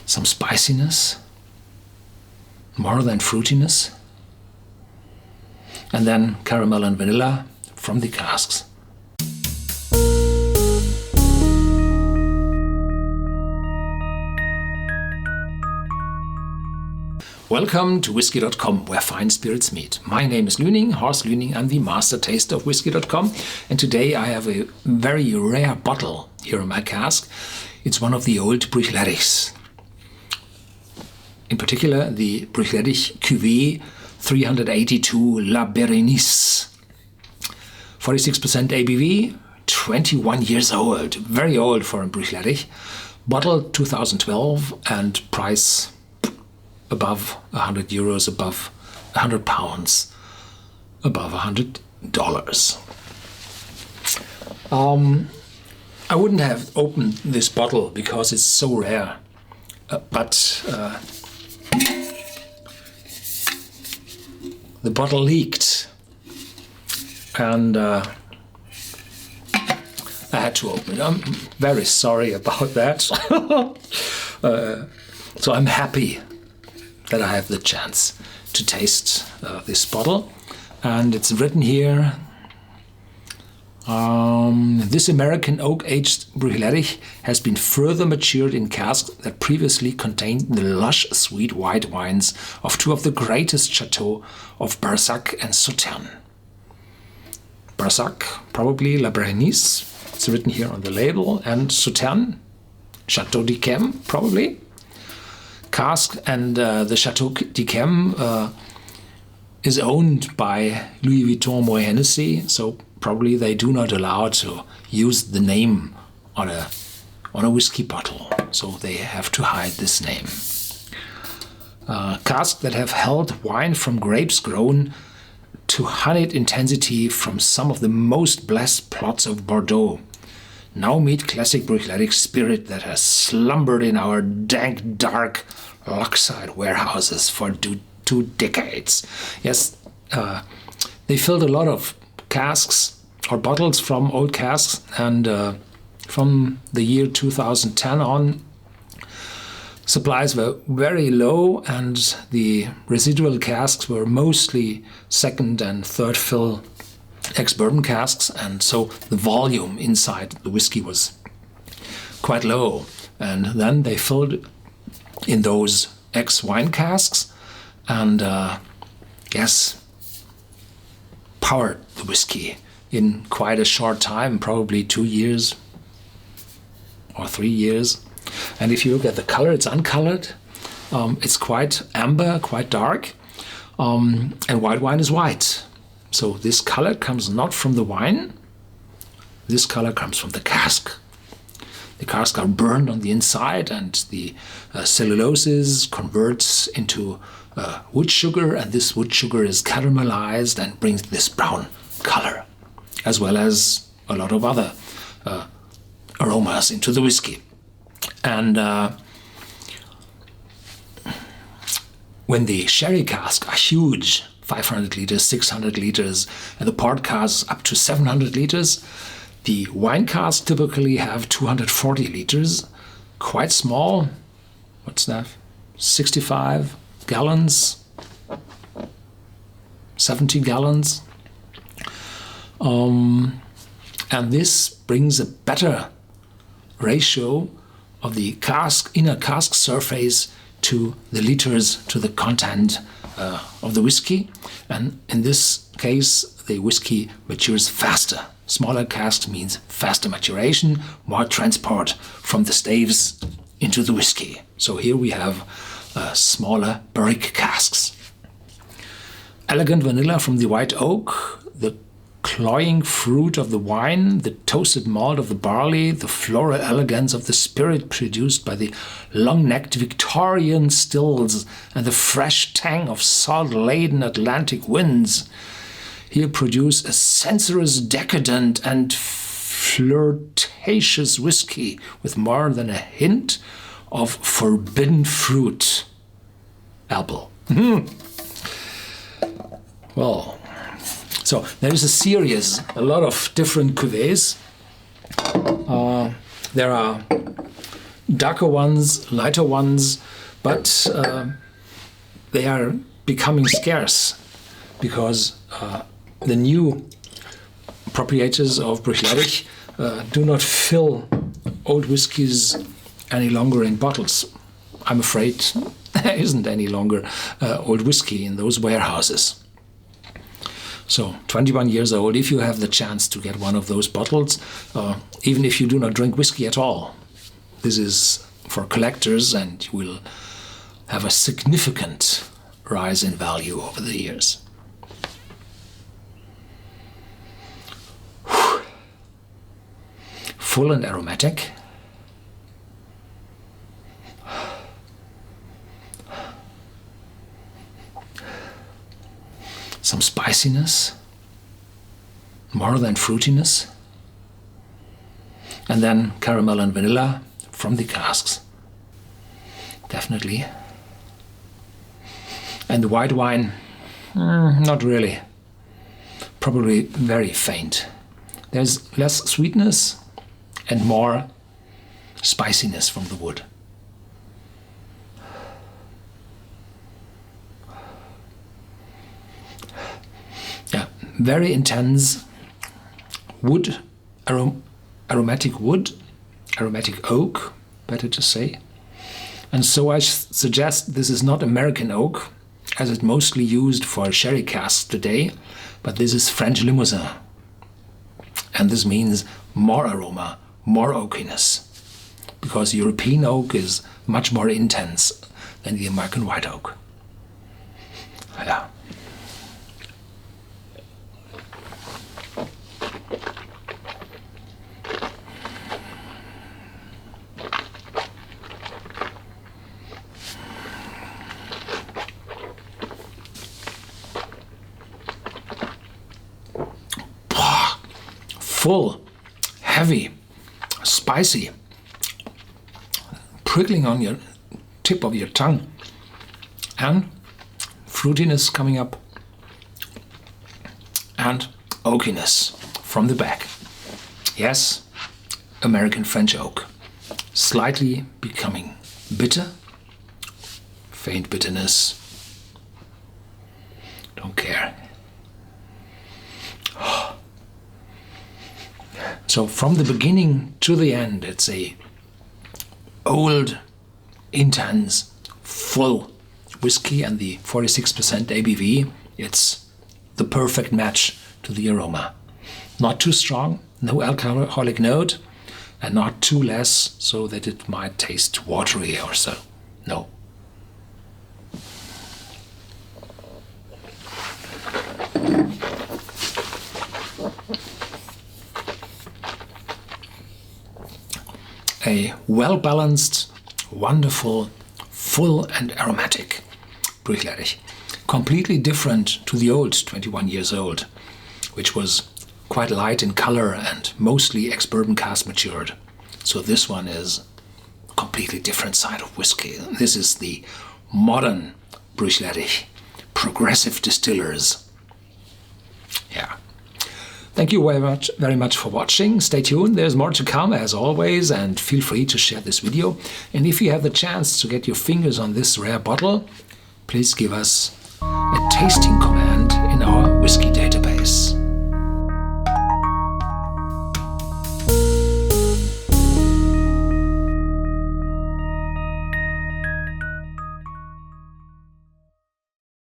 some spiciness, more than fruitiness, and then caramel and vanilla from the casks. Welcome to Whisky.com, where fine spirits meet. My name is Lüning, Horst Lüning. I'm the master taster of Whisky.com, and today I have a very rare bottle here in my cask. It's one of the old Bruichladdich. In particular, the Bruichladdich Cuvee 382 La Berenice. 46% ABV, 21 years old, very old for a Bruichladdich. Bottle 2012 and price above 100 euros, above 100 pounds, above $100. I wouldn't have opened this bottle because it's so rare, but the bottle leaked and I had to open it. I'm very sorry about that. So I'm happy that I have the chance to taste this bottle, and it's written here, this American oak-aged Bruichladdich has been further matured in casks that previously contained the lush sweet white wines of two of the greatest chateaux of Barsac and Sauternes. Barsac, probably La Berenice, it's written here on the label, and Sauternes, Chateau d'Yquem, probably. Cask and the Chateau d'Yquem is owned by Louis Vuitton Moet Hennessy, so probably they do not allow to use the name on a whiskey bottle, so they have to hide this name. Casks that have held wine from grapes grown to honeyed intensity from some of the most blessed plots of Bordeaux now meet classic Bruichladdich spirit that has slumbered in our dank, dark lockside warehouses for two decades. Yes, they filled a lot of casks or bottles from old casks, and from the year 2010 on, supplies were very low, and the residual casks were mostly second and third fill ex-bourbon casks, and so the volume inside the whiskey was quite low. And then they filled in those ex-wine casks and powered the whiskey in quite a short time, probably 2 years or 3 years. And if you look at the color, it's uncolored. It's quite amber, quite dark, and white wine is white. So this color comes not from the wine, this color comes from the cask. The casks are burned on the inside, and the celluloses converts into wood sugar, and this wood sugar is caramelized and brings this brown color, as well as a lot of other aromas into the whiskey. And when the sherry casks are huge, 500 liters, 600 liters, and the port casks up to 700 liters, the wine casks typically have 240 liters, quite small. What's that? 65 gallons, 70 gallons. And this brings a better ratio of the inner cask surface to the liters, to the content of the whiskey. And in this case, the whiskey matures faster. Smaller cask means faster maturation, more transport from the staves into the whiskey. So here we have smaller barrique casks. Elegant vanilla from the white oak, the cloying fruit of the wine, the toasted malt of the barley, the floral elegance of the spirit produced by the long-necked Victorian stills, and the fresh tang of salt-laden Atlantic winds here produce a sensuous, decadent, and flirtatious whiskey with more than a hint of forbidden fruit. Apple. Well, so there is a lot of different cuvées. There are darker ones, lighter ones, but they are becoming scarce because the new proprietors of Bruichladdich do not fill old whiskies any longer in bottles. I'm afraid there isn't any longer old whiskey in those warehouses. So 21 years old, if you have the chance to get one of those bottles, even if you do not drink whiskey at all, this is for collectors and you will have a significant rise in value over the years. Full and aromatic. Some spiciness, more than fruitiness, and then caramel and vanilla from the casks. Definitely. And the white wine, not really. Probably very faint. There's less sweetness and more spiciness from the wood. Yeah, very intense wood, aromatic wood, aromatic oak, better to say. And so I suggest this is not American oak, as it's mostly used for sherry casks today, but this is French Limousin. And this means more aroma, more oakiness, because European oak is much more intense than the American white oak. Yeah. Full, heavy, spicy, prickling on your tip of your tongue, and fruitiness coming up, and oakiness from the back. Yes, American French oak, slightly becoming bitter, faint bitterness, don't care. So from the beginning to the end, it's a old, intense, full whiskey, and the 46% ABV, it's the perfect match to the aroma. Not too strong, no alcoholic note, and not too less so that it might taste watery or so. No. A well-balanced, wonderful, full and aromatic Bruichladdich. Completely different to the old 21 years old, which was quite light in color and mostly ex-bourbon cask matured. So this one is a completely different side of whiskey. This is the modern Bruichladdich, progressive distillers. Yeah. Thank you very much for watching. Stay tuned, there's more to come as always, and feel free to share this video. And if you have the chance to get your fingers on this rare bottle, please give us a tasting command in our whiskey database.